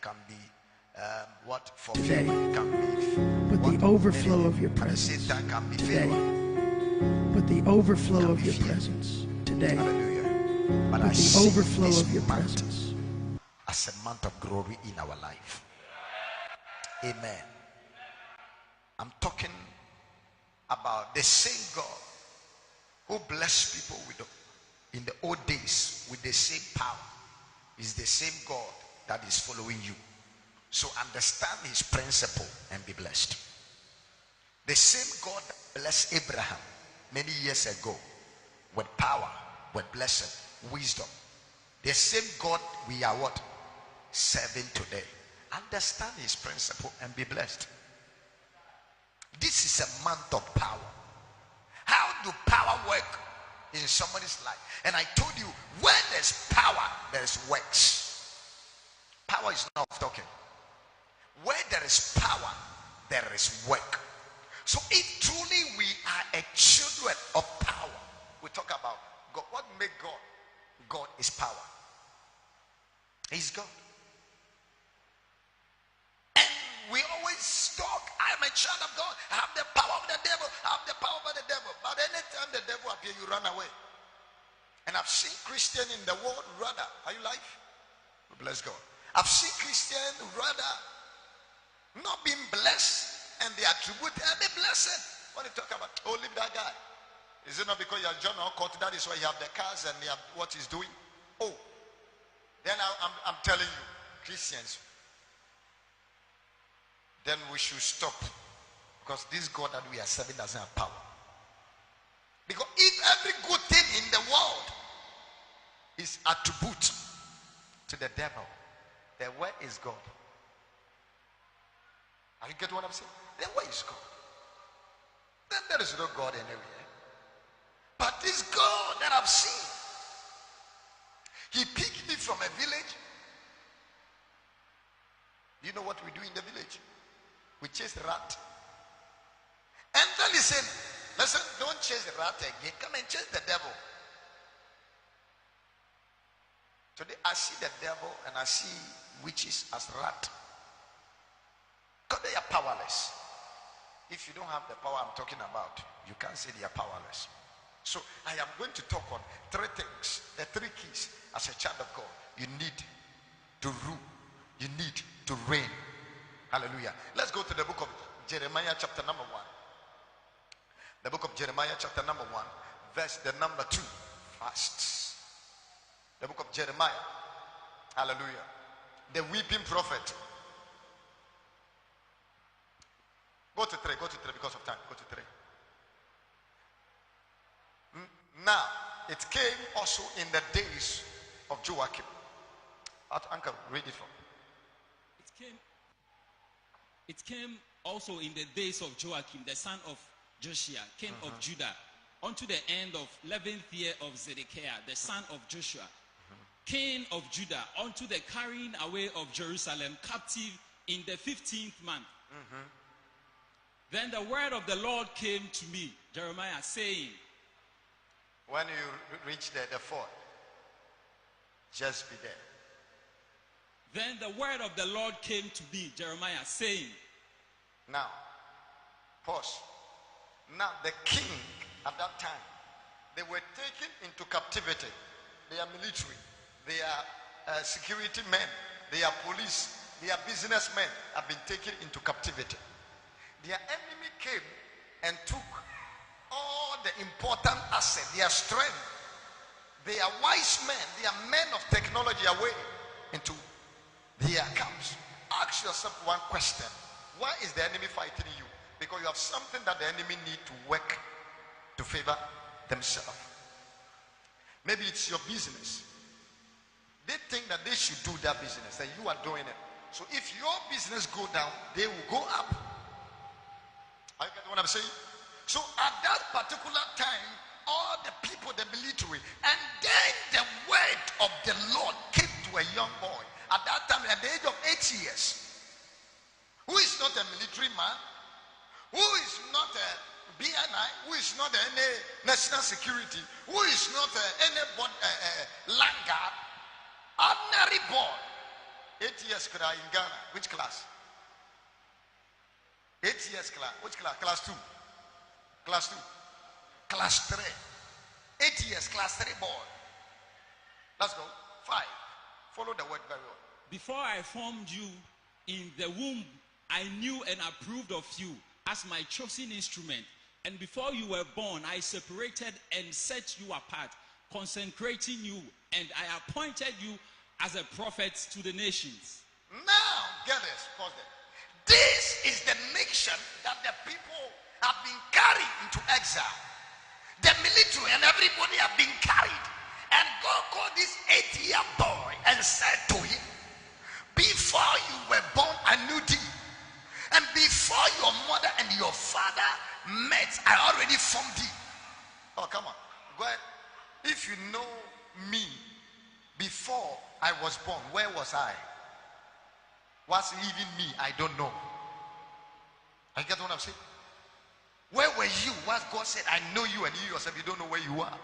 can be what for today. favor, can be But the overflow of your presence can be today. favor. But the overflow of your presence today. Hallelujah. But But I the see overflow this of your month presence as a month of glory in our life. Amen. I'm talking about the same God who blessed people in the old days with the same power is the same God that is following you. So understand his principle and be blessed. The same God that blessed Abraham many years ago with power, with blessing, wisdom. The same God we are what? Serving today. Understand his principle and be blessed. This is a month of power. How do power work in somebody's life? And I told you, where there's power, there's works. Power is not talking. Where there is power, there is work. So if truly we are a children of power, we talk about God. What makes God? God is power. He's God. And we always talk, I am a child of God. I have the power of the devil. I have the power of the devil. But anytime the devil appears, you run away. And I've seen Christians in the world rather. Are you live? Bless God. I've seen Christians rather not being blessed, and they attribute every blessing. When you talk about, oh, leave that guy. Is it not because you are John or Court? That is why you have the cars and you have what he's doing. Oh, then I'm telling you, Christians, then we should stop, because this God that we are serving doesn't have power. Because if every good thing in the world is attribute to the devil, then where is God? Are you getting what I'm saying? Then where is God? Then there is no God anywhere. But this God that I've seen, he picked me from a village. You know what we do in the village? We chase rat. And then he said, listen, don't chase the rat again. Come and chase the devil. Today I see the devil and I see witches as rat. Because they are powerless. If you don't have the power I'm talking about, you can't say they are powerless. So I am going to talk on three things, the three keys as a child of God. You need to rule. You need to reign. Hallelujah. Let's go to the book of Jeremiah chapter number 1. The book of Jeremiah chapter number 1, verse the number 2. Fast. The book of Jeremiah. Hallelujah. The weeping prophet. Go to 3 because of time. Go to 3. Now, it came also in the days of Joachim. Uncle, read it from. It came also in the days of Joachim, the son of Josiah, king of Judah, unto the end of 11th year of Zedekiah, the son of Joshua, king of Judah, unto the carrying away of Jerusalem captive in the 15th month. Then the word of the Lord came to me, Jeremiah, saying, when you reach the fort, just be there. Then the word of the Lord came to me, Jeremiah, saying, now, pause. Now the king at that time, they were taken into captivity. They are military, they are security men, they are police, they are businessmen, have been taken into captivity. Their enemy came and took all the important assets, their strength, they are wise men, they are men of technology away into their camps. Ask yourself one question. Why is the enemy fighting you? Because you have something that the enemy need to work to favor themselves. Maybe it's your business. They think that they should do their business and you are doing it. So if your business go down, they will go up. Are you getting what I'm saying? So at that particular time, all the people, the military, and then the word of the Lord came to a young boy at that time at the age of 8 years, who is not a military man, who is not a BNI, who is not any national security, who is not any land guard, ordinary boy, 8 years in Ghana. Which class? 8 years class. Which class? Class 2. Class 2. Class 3. 8 years, class 3 boy. Let's go. 5. Follow the word very well. Before I formed you in the womb, I knew and approved of you as my chosen instrument. And before you were born, I separated and set you apart, consecrating you, and I appointed you as a prophet to the nations. Now, get this. Pause there. This is the nation that the people have been carried into exile. The military and everybody have been carried. And God called this 8-year boy and said to him, before you were born, I knew thee. And before your mother and your father met, I already formed thee. Oh, come on. Go ahead. If you know me before I was born, where was I? What's even me? I don't know. I get what I'm saying? Where were you? What God said, I know you, and you yourself, you don't know where you are.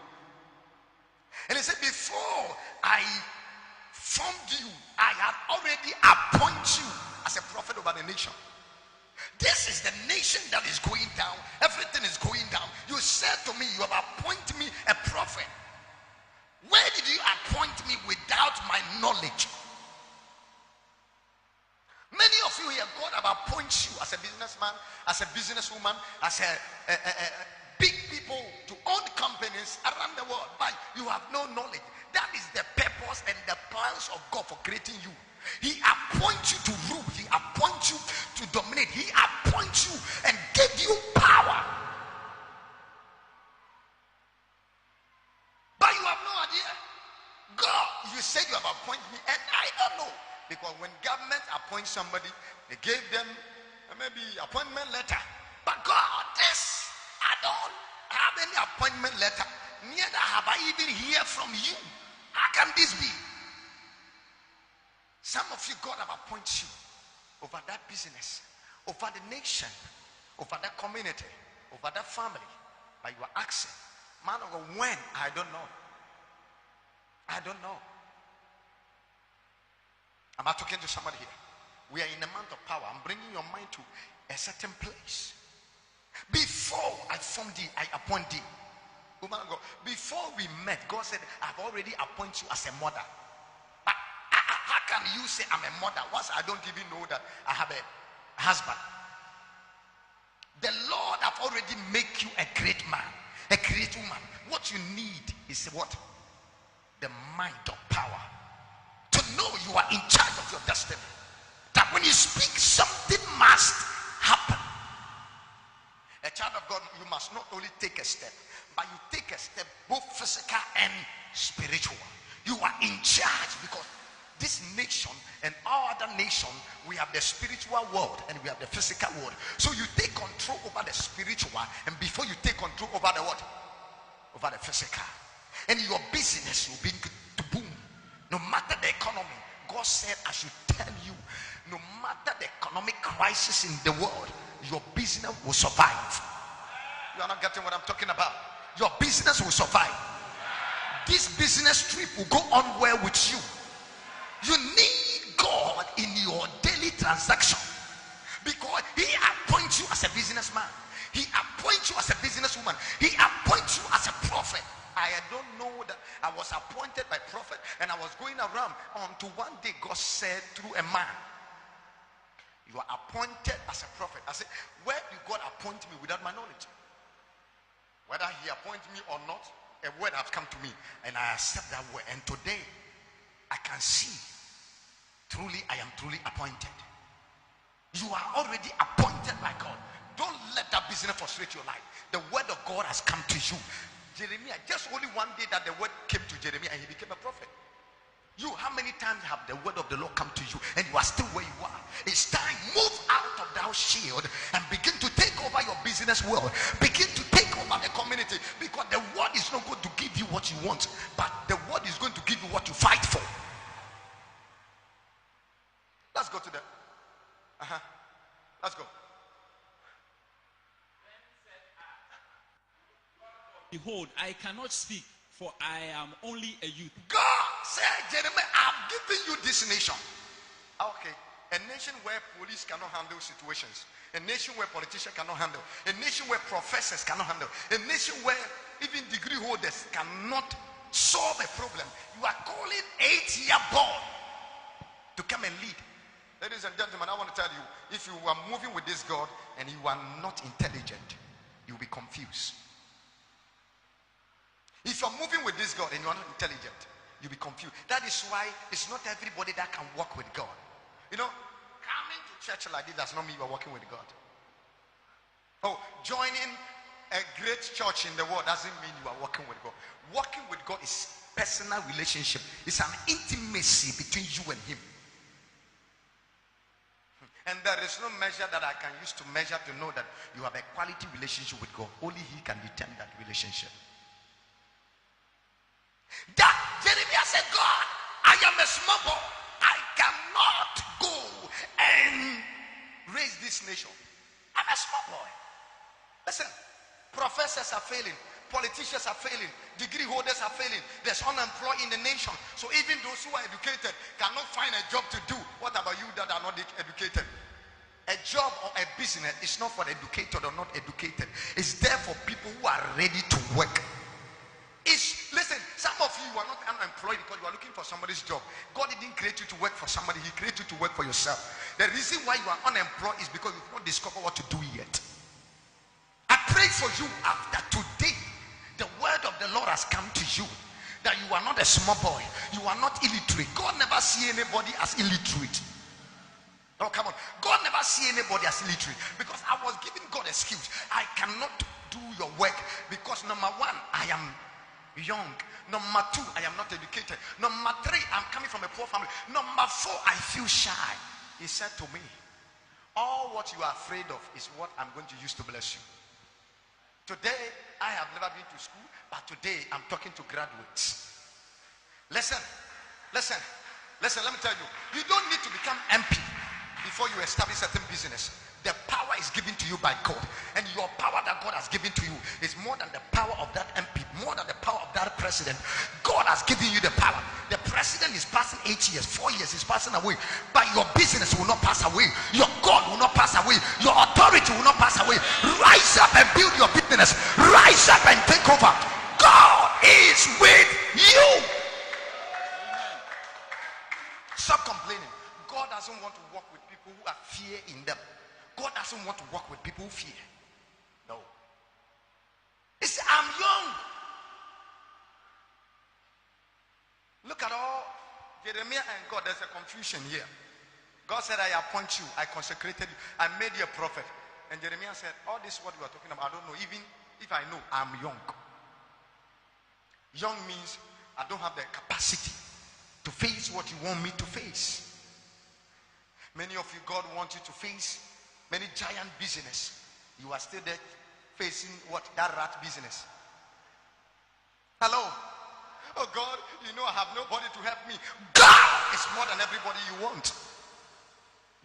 And he said, before I formed you, I had already appointed you as a prophet over the nation. This is the nation that is going down. Everything is going down. You said to me, you have appointed me a prophet. Where did you appoint me without my knowledge? Many of you here, God have appointed you as a businessman, as a businesswoman, as a big people to own companies around the world, but you have no knowledge. That is the purpose and the plans of God for creating you. He appoints you to rule. He appoints you to dominate. He appoints you and gave you power. But you have no idea. God, you said you have appointed me, and I don't know. Because when government appoints somebody, they gave them maybe appointment letter. But God, this, I don't have any appointment letter. Neither have I even heard from you. How can this be? Some of you, God have appointed you over that business, over the nation, over that community, over that family. But you are asking, man of God, when? I don't know. I don't know. Am I talking to somebody here? We are in a month of power. I'm bringing your mind to a certain place. Before I formed thee, I appointed thee. Woman of God, before we met, God said, I've already appointed you as a mother. But how can you say I'm a mother once I don't even know that I have a husband? The Lord have already made you a great man, a great woman. What you need is what? The mind of power. To know you are in charge of your destiny. That when you speak, something must happen. A child of God, you must not only take a step, but you take a step both physical and spiritual. You are in charge, because this nation and all other nations, we have the spiritual world and we have the physical world. So you take control over the spiritual, and before you take control over the what? Over the physical. And your business will begin to boom. No matter the economy, God said I should tell you, no matter the economic crisis in the world, your business will survive. You are not getting what I'm talking about. Your business will survive. This business trip will go on well with you. You need God in your daily transaction, because He appoints you as a businessman. He appoints you as a businesswoman. He appoints you as a prophet. I don't know that I was appointed by prophet, and I was going around until one day God said through a man, you are appointed as a prophet. I said, where did God appoint me without my knowledge? Whether He appointed me or not, a word has come to me, and I accept that word. And today I can see truly I am truly appointed. You are already appointed by God. Don't let that business frustrate your life. The word of God has come to you. Jeremiah, just only one day that the word came to Jeremiah and he became a prophet. You, how many times have the word of the Lord come to you and you are still where you are? It's time, move out of that shield and begin to take over your business world. Begin to take over the community, because the word is not going to give you what you want, but the word is going to give you what you fight for. Let's go to them. Let's go. Behold, I cannot speak, for I am only a youth. God said, Jeremiah, I've given you this nation. Okay. A nation where police cannot handle situations, a nation where politicians cannot handle, a nation where professors cannot handle, a nation where even degree holders cannot solve a problem. You are calling 8-year boy to come and lead. Ladies and gentlemen, I want to tell you, if you are moving with this God and you are not intelligent, you'll be confused. If you're moving with this God and you are not intelligent, you'll be confused. That is why it's not everybody that can walk with God. You know, coming to church like this does not mean you are walking with God. Oh, joining a great church in the world doesn't mean you are walking with God. Walking with God is personal relationship. It's an intimacy between you and him. And there is no measure that I can use to measure to know that you have a quality relationship with God. Only he can determine that relationship. That Jeremiah said, God, I am a small boy. I cannot go and raise this nation. I'm a small boy. Listen, professors are failing, politicians are failing, degree holders are failing. There's unemployed in the nation. So even those who are educated cannot find a job to do. What about you that are not educated? A job or a business is not for educated or not educated. It's there for people who are ready to work. Listen, some of you are not unemployed because you are looking for somebody's job. God didn't create you to work for somebody. He created you to work for yourself. The reason why you are unemployed is because you've not discovered what to do yet. I pray for you after today. The word of the Lord has come to you that you are not a small boy. You are not illiterate. God never see anybody as illiterate. Oh, come on. God never see anybody as illiterate, because I was giving God excuse. I cannot do your work because number one, I am young. Number two, I am not educated. Number three, I'm coming from a poor family. Number four, I feel shy. He said to me, all what you are afraid of is what I'm going to use to bless you. Today, I have never been to school, but today I'm talking to graduates. Listen, let me tell you, you don't need to become MP before you establish certain business. The power is given to you by God, and your power that God has given to you is more than the power of that MP, more than the power of that president. God has given you the power. The president is passing 8 years, 4 years is passing away, but your business will not pass away. Your God will not pass away. Your authority will not pass away. Rise up and build your business. Rise up and take over. God is with you. Stop complaining. God doesn't want to work with people who have fear in them. God doesn't want to work with people who fear. No. He said, I'm young. Look at all Jeremiah and God. There's a confusion here. God said, I appoint you. I consecrated you. I made you a prophet. And Jeremiah said, all this what you are talking about, I don't know. Even if I know, I'm young. Young means I don't have the capacity to face what you want me to face. Many of you, God wants you to face many giant business. You are still there facing what? That rat business. Hello? Oh God, you know I have nobody to help me. God is more than everybody you want.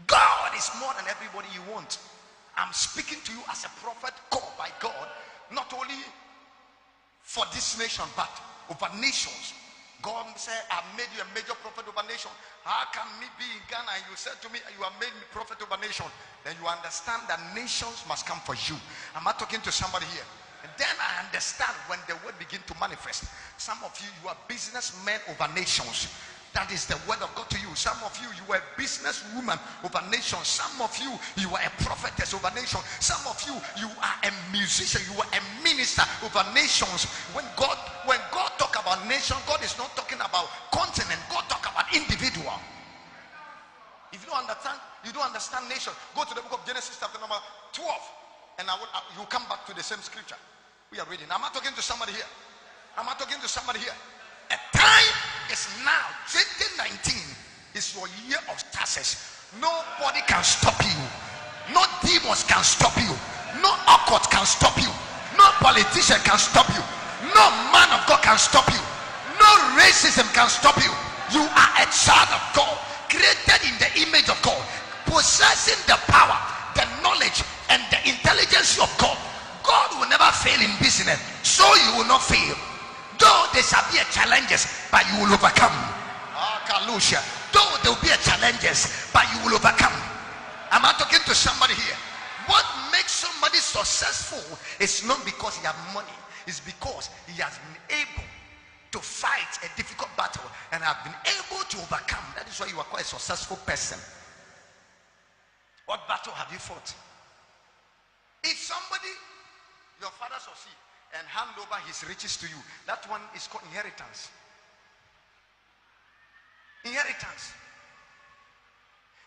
God is more than everybody you want. I'm speaking to you as a prophet called by God, not only for this nation, but over nations. God said, I've made you a major prophet over nation. How can me be in Ghana and you said to me, you have made me prophet over nation? Then you understand that nations must come for you. I'm not talking to somebody here. And then I understand when the word begin to manifest. Some of you, you are businessmen over nations. That is the word of God to you. Some of you, you were a businesswoman over nations. Some of you, you are a prophetess over nations. Some of you, you are a musician. You are a minister over nations. When God talk about nation, God is not talking about continent. God talk about individual. If you don't understand nation, go to the book of Genesis chapter number 12, and you come back to the same scripture we are reading. I'm not talking to somebody here. A time is now. 2019 is your year of success. Nobody can stop you. No demons can stop you. No occult can stop you. No politician can stop you. No man of God can stop you. No racism can stop you. You are a child of God, created in the image of God, possessing the power, the knowledge, and the intelligence of God. God will never fail in business, so you will not fail. Though there shall be challenges, but you will overcome. Though Though there will be challenges, but you will overcome. Am I talking to somebody here? What makes somebody successful is not because he has money. It's because he has been able to fight a difficult battle and have been able to overcome. That is why you are quite a successful person. What battle have you fought? If somebody, your father succeed and hand over his riches to you, that one is called inheritance. Inheritance.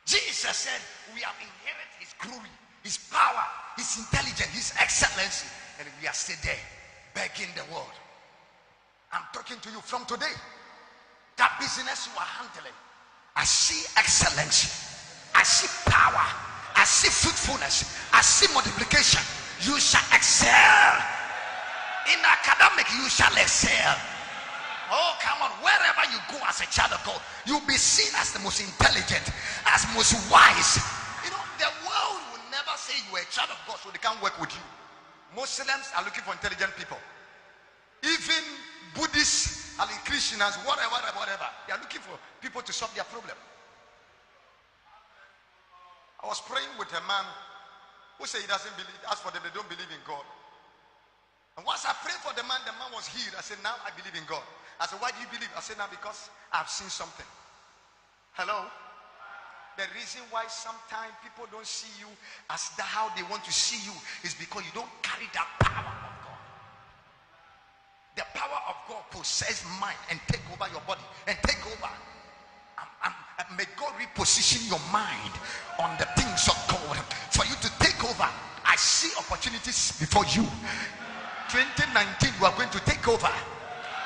Jesus said we have inherited his glory, his power, his intelligence, his excellency, and we are still there begging the world. I'm talking to you from today. That business you are handling, I see excellency, I see power, I see fruitfulness, I see multiplication. You shall excel. In academic, you shall excel. Oh, come on. Wherever you go as a child of God, you'll be seen as the most intelligent, as most wise. You know, the world will never say you are a child of God, so they can't work with you. Muslims are looking for intelligent people. Even Buddhists and Christians, whatever, they are looking for people to solve their problem. I was praying with a man who said he doesn't believe. As for them, they don't believe in God. And once I prayed for the man was healed. I said, now I believe in God. I said, why do you believe? I said, now because I've seen something. Hello? The reason why sometimes people don't see you as how they want to see you is because you don't carry that power of God. The power of God possess mind and take over your body and take over. May God reposition your mind on the things of God for you to take over. I see opportunities before you. 2019, you are going to take over.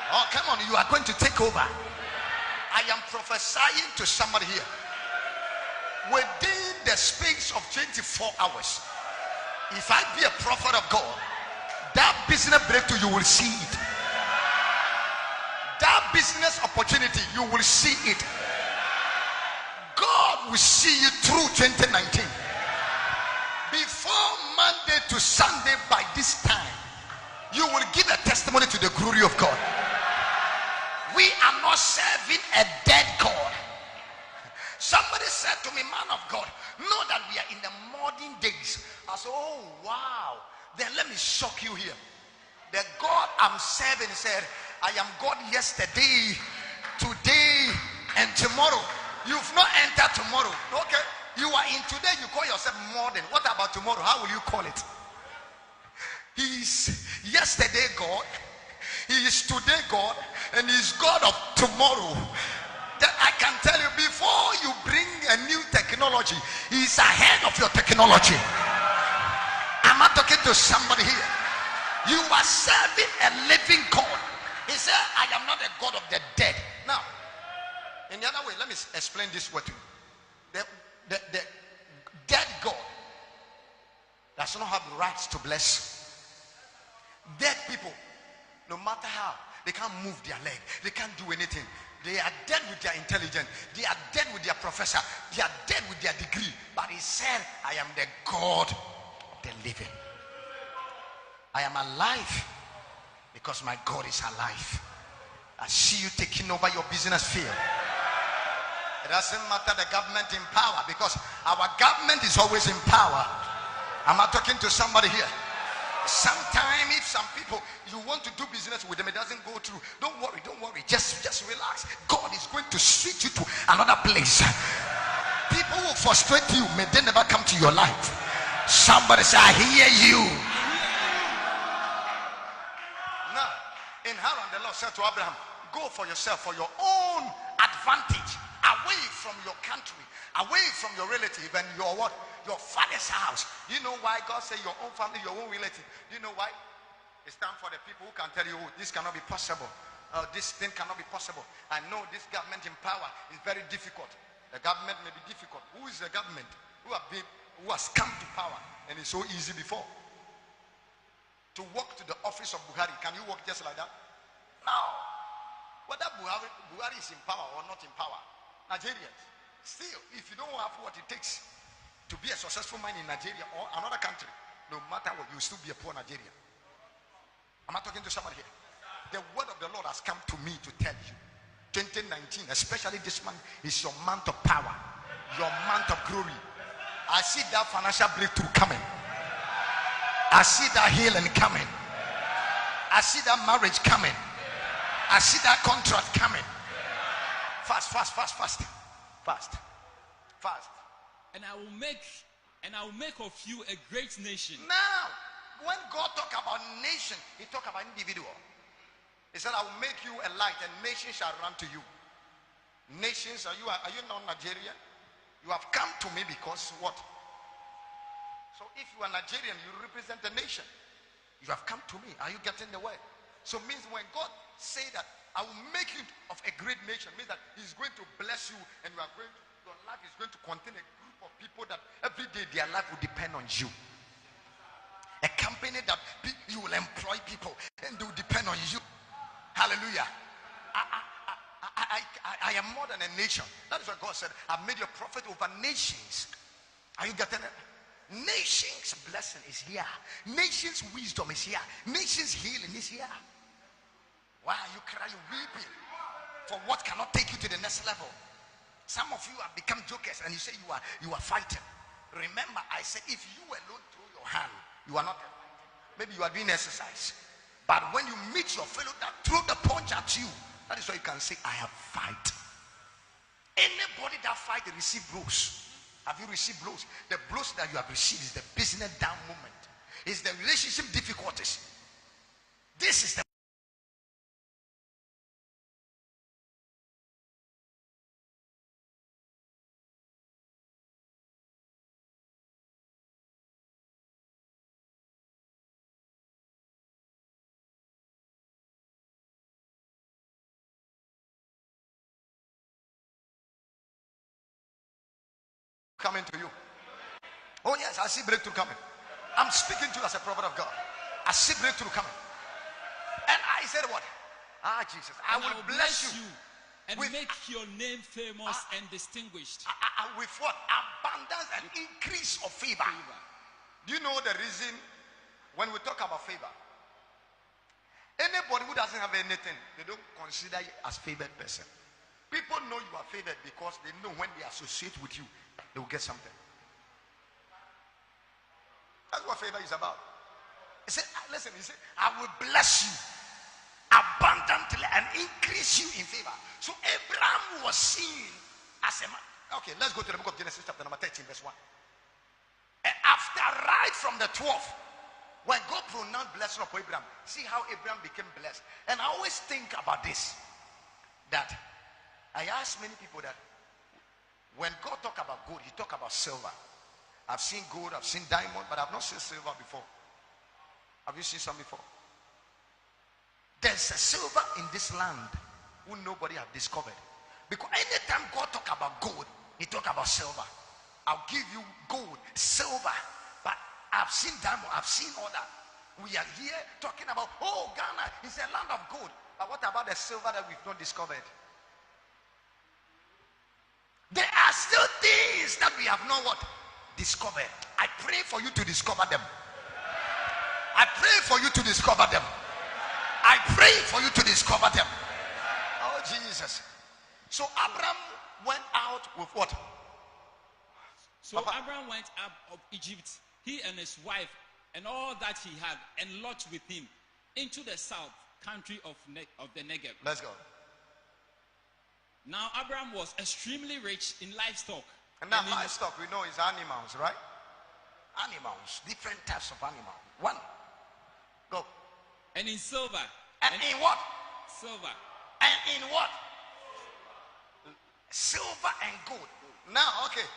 Oh, come on, you are going to take over. I am prophesying to somebody here. Within the space of 24 hours, if I be a prophet of God, that business breakthrough, you will see it. That business opportunity, you will see it. God will see you through 2019. Before Monday to Sunday, by this time, you will give a testimony to the glory of God. We are not serving a dead God. Somebody said to me, man of God, know that we are in the modern days. I said, oh wow. Then let me shock you here. The God I'm serving said, I am God yesterday, today, and tomorrow. You've not entered tomorrow. Okay. You are in today, you call yourself modern. What about tomorrow? How will you call it? He is yesterday God, he is today God, and he is God of tomorrow. That I can tell you, before you bring a new technology, he is ahead of your technology. Am I talking to somebody here? You are serving a living God. He said, I am not a God of the dead. Now, in the other way, let me explain this word to you. The dead God does not have the rights to bless. Dead people, no matter how, they can't move their leg, they can't do anything. They are dead with their intelligence, they are dead with their professor, they are dead with their degree. But he said, I am the God of the living. I am alive because my God is alive. I see you taking over your business field. It doesn't matter the government in power, because our government is always in power. Am I talking to somebody here? Sometimes if some people, you want to do business with them, it doesn't go through. Don't worry. Just relax. God is going to switch you to another place. People will frustrate you, may they never come to your life. Somebody say, I hear you. Now, in Haran, the Lord said to Abraham, go for yourself, for your own advantage, away from your country, away from your relative and your what? Your father's house. You know why God said your own family, your own relative? You know why? It's time for the people who can tell you, oh, this cannot be possible. This thing cannot be possible. I know this government in power is very difficult. The government may be difficult. Who is the government? Who has come to power and it's so easy before? To walk to the office of Buhari, can you walk just like that? No. Whether Buhari is in power or not in power, Nigerians, still, if you don't have what it takes to be a successful man in Nigeria or another country, no matter what, you will still be a poor Nigerian. Am I talking to somebody here? The word of the Lord has come to me to tell you, 2019, especially this month, is your month of power, your month of glory. I see that financial breakthrough coming. I see that healing coming. I see that marriage coming. I see that contract coming. Fast. And I will make of you a great nation. Now, when God talk about nation, he talk about individual. He said, I will make you a light and nations shall run to you. Nations, are you not Nigerian? You have come to me because what? So if you are Nigerian, you represent the nation. You have come to me. Are you getting the word? So means when God say that I will make you of a great nation, means that he's going to bless you, and your life is going to contain a group of people that every day their life will depend on you. A company that you will employ people and they will depend on you. Hallelujah. I am more than a nation. That is what God said. I've made you a prophet over nations. Are you getting it? Nations blessing is here. Nations wisdom is here. Nations healing is here. Why are you crying, weeping for what cannot take you to the next level? Some of you have become jokers and you say you are fighting. Remember, I said if you alone throw your hand, you are not fighting. Maybe you are doing exercise, but when you meet your fellow that throw the punch at you, that is why you can say I have fight. Anybody that fight receive blows. Have you received blows? The blows that you have received is the business down moment. It's the relationship difficulties. This is the coming to you. Oh yes, I see breakthrough coming. I'm speaking to you as a prophet of God. I see breakthrough coming. And I said what? Jesus, I will bless you and make your name famous and distinguished. With what? Abundance and increase of favor. Do you know the reason when we talk about favor? Anybody who doesn't have anything, they don't consider you as favored person. People know you are favored because they know when they associate with you, they will get something. That's what favor is about. He said, listen, he said, I will bless you abundantly and increase you in favor. So Abraham was seen as a man. Okay, let's go to the book of Genesis chapter number 13 verse 1. And after right from the 12th, when God pronounced blessing upon Abraham, see how Abraham became blessed. And I always think about this, that I ask many people that when God talk about gold, he talk about silver. I've seen gold, I've seen diamond, but I've not seen silver before. Have you seen some before? There's a silver in this land who nobody have discovered. Because anytime God talk about gold, he talk about silver. I'll give you gold, silver, but I've seen diamond, I've seen all that. We are here talking about, oh, Ghana is a land of gold. But what about the silver that we've not discovered? There are still things that we have not what? Discovered. I pray for you to discover them. I pray for you to discover them. I pray for you to discover them. Oh, Jesus. So Abraham went out with what? So Papa? Abraham went out of Egypt, he and his wife, and all that he had, and Lot with him, into the south country of the Negev. Let's go. Now Abraham was extremely rich in livestock. And now livestock, we know, is animals, right? Animals, different types of animals. One. Go. And in silver. And in what? Silver. And in what? Silver and gold. Now, okay.